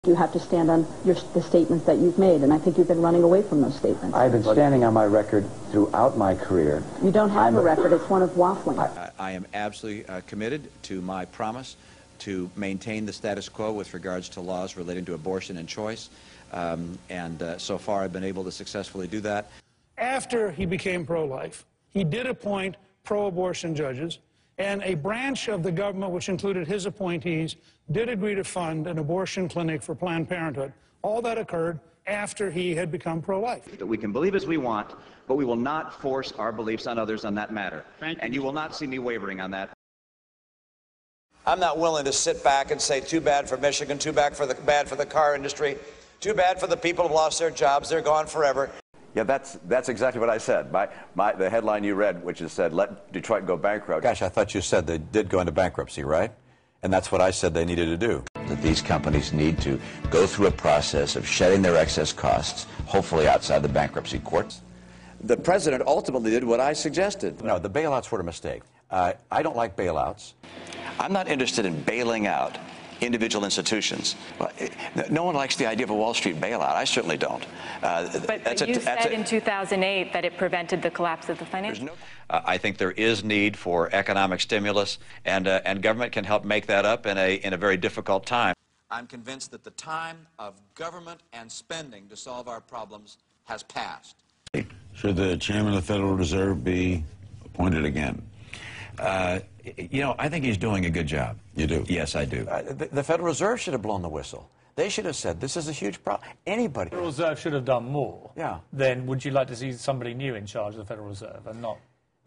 You have to stand on the statements that you've made, and I think you've been running away from those statements. I've been standing on my record throughout my career. You don't have a record. It's one of waffling. I am absolutely committed to my promise to maintain the status quo with regards to laws relating to abortion and choice, and so far I've been able to successfully do that. After he became pro-life, he did appoint pro-abortion judges, and a branch of the government, which included his appointees, did agree to fund an abortion clinic for Planned Parenthood. All that occurred after he had become pro-life. We can believe as we want, but we will not force our beliefs on others on that matter. And you will not see me wavering on that. I'm not willing to sit back and say, too bad for Michigan, too bad for the car industry, too bad for the people who lost their jobs, they're gone forever. Yeah, that's exactly what I said. The headline you read, which is said, let Detroit go bankrupt. Gosh, I thought you said they did go into bankruptcy, right? And that's what I said they needed to do. That these companies need to go through a process of shedding their excess costs, hopefully outside the bankruptcy courts. The president ultimately did what I suggested. No, the bailouts were a mistake. I don't like bailouts. I'm not interested in bailing out individual institutions. Well, no one likes the idea of a Wall Street bailout. I certainly don't. But you said in 2008 that it prevented the collapse of the financial. I think there is need for economic stimulus, and government can help make that up in a very difficult time. I'm convinced that the time of government and spending to solve our problems has passed. Should the chairman of the Federal Reserve be appointed again? You know, I think he's doing a good job. You do? Yes, I do. The Federal Reserve should have blown the whistle. They should have said, this is a huge problem. Anybody. The Federal Reserve should have done more. Yeah. Then would you like to see somebody new in charge of the Federal Reserve and not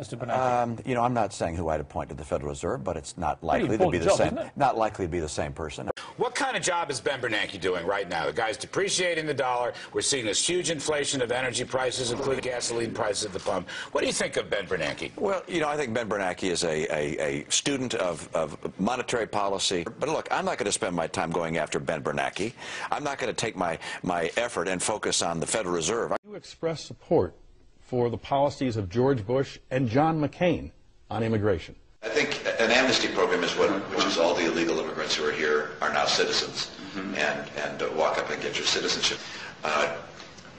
Mr. Bernanke? You know, I'm not saying who I'd appoint to the Federal Reserve, but it's not likely to be the same. Not likely to be the same person. What kind of job is Ben Bernanke doing right now? The guy's depreciating the dollar. We're seeing this huge inflation of energy prices, including gasoline prices at the pump. What do you think of Ben Bernanke? Well, you know, I think Ben Bernanke is a student of monetary policy. But look, I'm not going to spend my time going after Ben Bernanke. I'm not going to take my effort and focus on the Federal Reserve. You express support for the policies of George Bush and John McCain on immigration. I think an amnesty program is which is all the illegal immigrants who are here are now citizens, and walk up and get your citizenship.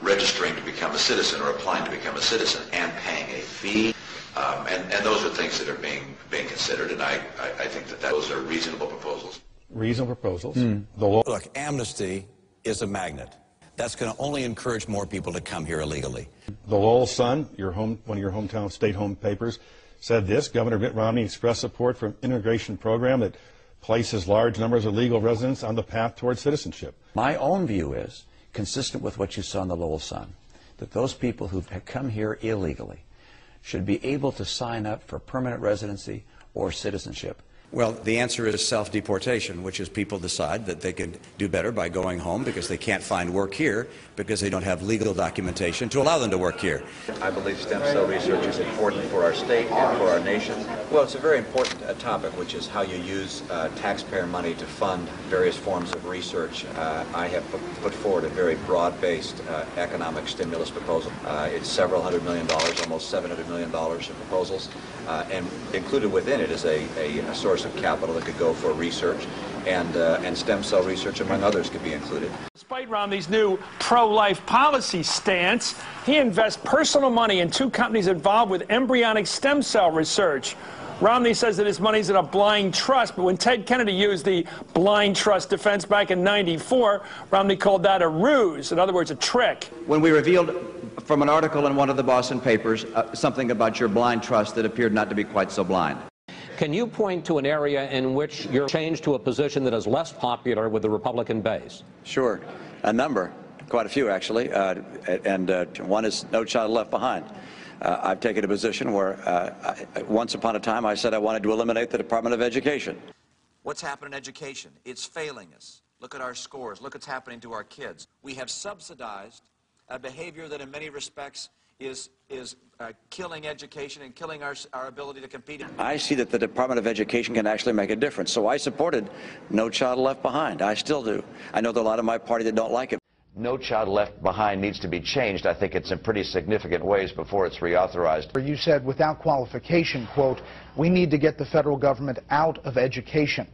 Registering to become a citizen or applying to become a citizen and paying a fee, and those are things that are being considered, and I think that those are reasonable proposals. Reasonable proposals. Look, amnesty is a magnet. That's going to only encourage more people to come here illegally. The Lowell Sun, one of your hometown state-home papers, said this: Governor Mitt Romney expressed support for an immigration program that places large numbers of legal residents on the path towards citizenship. My own view is, consistent with what you saw in the Lowell Sun, that those people who've come here illegally should be able to sign up for permanent residency or citizenship. Well, the answer is self-deportation, which is people decide that they can do better by going home because they can't find work here because they don't have legal documentation to allow them to work here. I believe stem cell research is important for our state and for our nation. Well, it's a very important topic, which is how you use taxpayer money to fund various forms of research. I have put forward a very broad-based economic stimulus proposal. It's several $100 million, almost $700 million in proposals, and included within it is a source of capital that could go for research, and stem cell research, among others, could be included. Despite Romney's new pro-life policy stance, he invests personal money in 2 companies involved with embryonic stem cell research. Romney says that his money's in a blind trust, but when Ted Kennedy used the blind trust defense back in '94, Romney called that a ruse, in other words, a trick. When we revealed from an article in one of the Boston papers something about your blind trust that appeared not to be quite so blind. Can you point to an area in which you're changed to a position that is less popular with the Republican base? Sure. A number. Quite a few, actually. One is No Child Left Behind. I've taken a position where once upon a time I said I wanted to eliminate the Department of Education. What's happened in education? It's failing us. Look at our scores. Look what's happening to our kids. We have subsidized a behavior that in many respects is killing education and killing our ability to compete. I see that the Department of Education can actually make a difference. So I supported No Child Left Behind. I still do. I know there are a lot of my party that don't like it. No Child Left Behind needs to be changed. I think it's in pretty significant ways before it's reauthorized. You said without qualification, quote, we need to get the federal government out of education.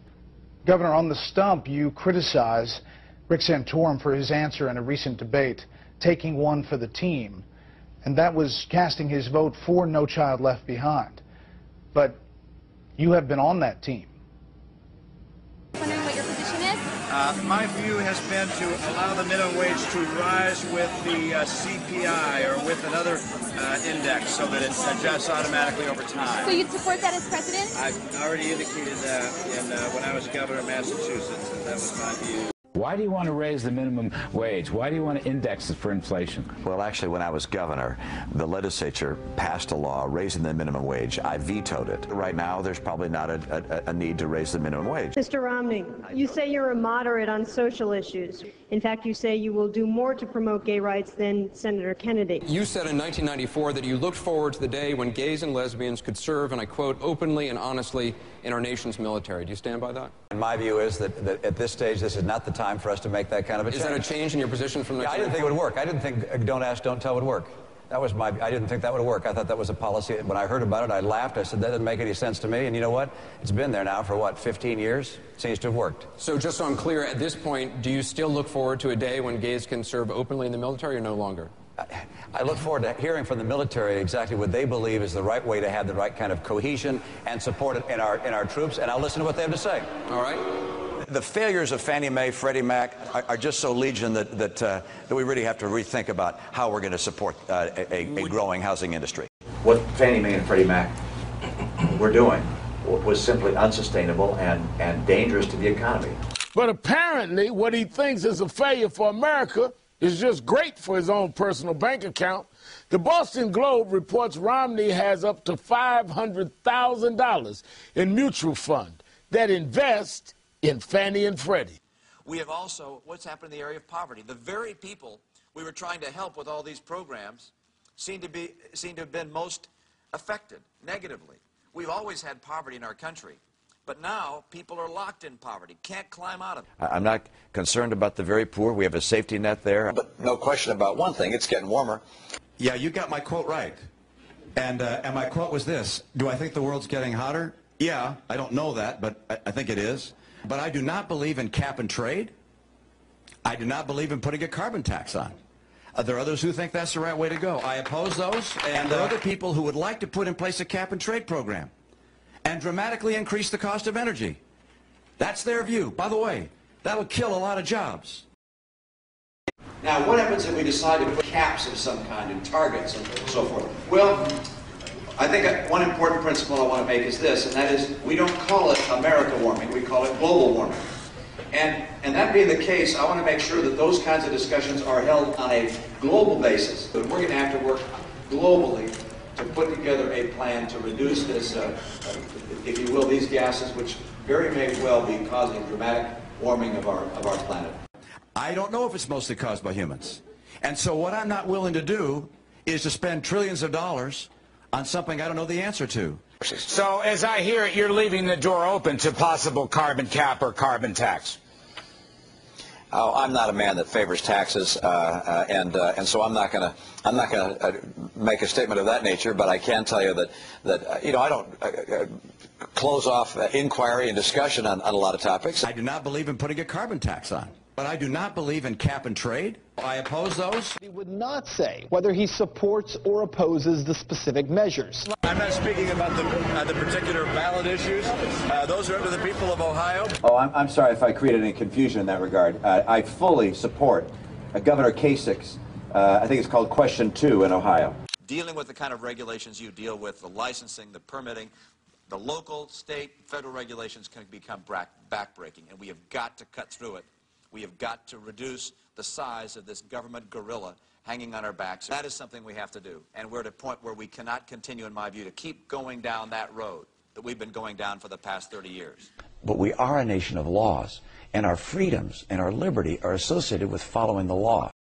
Governor, on the stump, you criticize Rick Santorum for his answer in a recent debate, taking one for the team, and that was casting his vote for No Child Left Behind. But you have been on that team. Wondering what your position is? My view has been to allow the minimum wage to rise with the CPI or with another index so that it adjusts automatically over time. So you'd support that as president? I've already indicated that when I was governor of Massachusetts, and that was my view. Why do you want to raise the minimum wage? Why do you want to index it for inflation? Well, actually, when I was governor, the legislature passed a law raising the minimum wage. I vetoed it. Right now, there's probably not a need to raise the minimum wage. Mr. Romney, you say you're a moderate on social issues. In fact, you say you will do more to promote gay rights than Senator Kennedy. You said in 1994 that you looked forward to the day when gays and lesbians could serve, and I quote, openly and honestly in our nation's military. Do you stand by that? And my view is that at this stage, this is not the time for us to make that kind of a change. Is that a change in your position from 1994? Yeah, I didn't think it would work. I didn't think don't ask, don't tell would work. That was I didn't think that would work. I thought that was a policy. When I heard about it, I laughed. I said, that doesn't make any sense to me. And you know what? It's been there now for, what, 15 years? It seems to have worked. So just so I'm clear, at this point, do you still look forward to a day when gays can serve openly in the military or no longer? I look forward to hearing from the military exactly what they believe is the right way to have the right kind of cohesion and support in our troops, and I'll listen to what they have to say. All right. The failures of Fannie Mae, Freddie Mac are just so legion that we really have to rethink about how we're going to support a growing housing industry. What Fannie Mae and Freddie Mac were doing was simply unsustainable and dangerous to the economy. But apparently what he thinks is a failure for America is just great for his own personal bank account. The Boston Globe reports Romney has up to $500,000 in mutual fund that invest in Fannie and Freddie. We have also, what's happened in the area of poverty? The very people we were trying to help with all these programs seem to have been most affected negatively. We've always had poverty in our country, but now people are locked in poverty, can't climb out of it. I'm not concerned about the very poor. We have a safety net there. But no question about one thing, it's getting warmer. Yeah, you got my quote right. And my quote was this: do I think the world's getting hotter? Yeah, I don't know that, but I think it is. But I do not believe in cap and trade. I do not believe in putting a carbon tax on. There are others who think that's the right way to go. I oppose those, and there are other people who would like to put in place a cap and trade program and dramatically increase the cost of energy. That's their view. By the way, that would kill a lot of jobs. Now, what happens if we decide to put caps of some kind and targets and so forth? Well, I think one important principle I want to make is this, and that is we don't call it America warming, we call it global warming. And that being the case, I want to make sure that those kinds of discussions are held on a global basis. But we're going to have to work globally to put together a plan to reduce this, if you will, these gases, which very may well be causing dramatic warming of our planet. I don't know if it's mostly caused by humans. And so what I'm not willing to do is to spend trillions of dollars on something I don't know the answer to. So, as I hear it, you're leaving the door open to possible carbon cap or carbon tax. Oh, I'm not a man that favors taxes, and so I'm not going to make a statement of that nature. But I can tell you that you know, I don't close off inquiry and discussion on a lot of topics. I do not believe in putting a carbon tax on, but I do not believe in cap and trade. I oppose those. He would not say whether he supports or opposes the specific measures. I'm not speaking about the particular ballot issues. Those are up to the people of Ohio. Oh, I'm sorry if I created any confusion in that regard. I fully support Governor Kasich's, I think it's called Question 2 in Ohio. Dealing with the kind of regulations you deal with, the licensing, the permitting, the local, state, federal regulations can become backbreaking, and we have got to cut through it. We have got to reduce the size of this government gorilla hanging on our backs. That is something we have to do. And we're at a point where we cannot continue, in my view, to keep going down that road that we've been going down for the past 30 years. But we are a nation of laws, and our freedoms and our liberty are associated with following the law.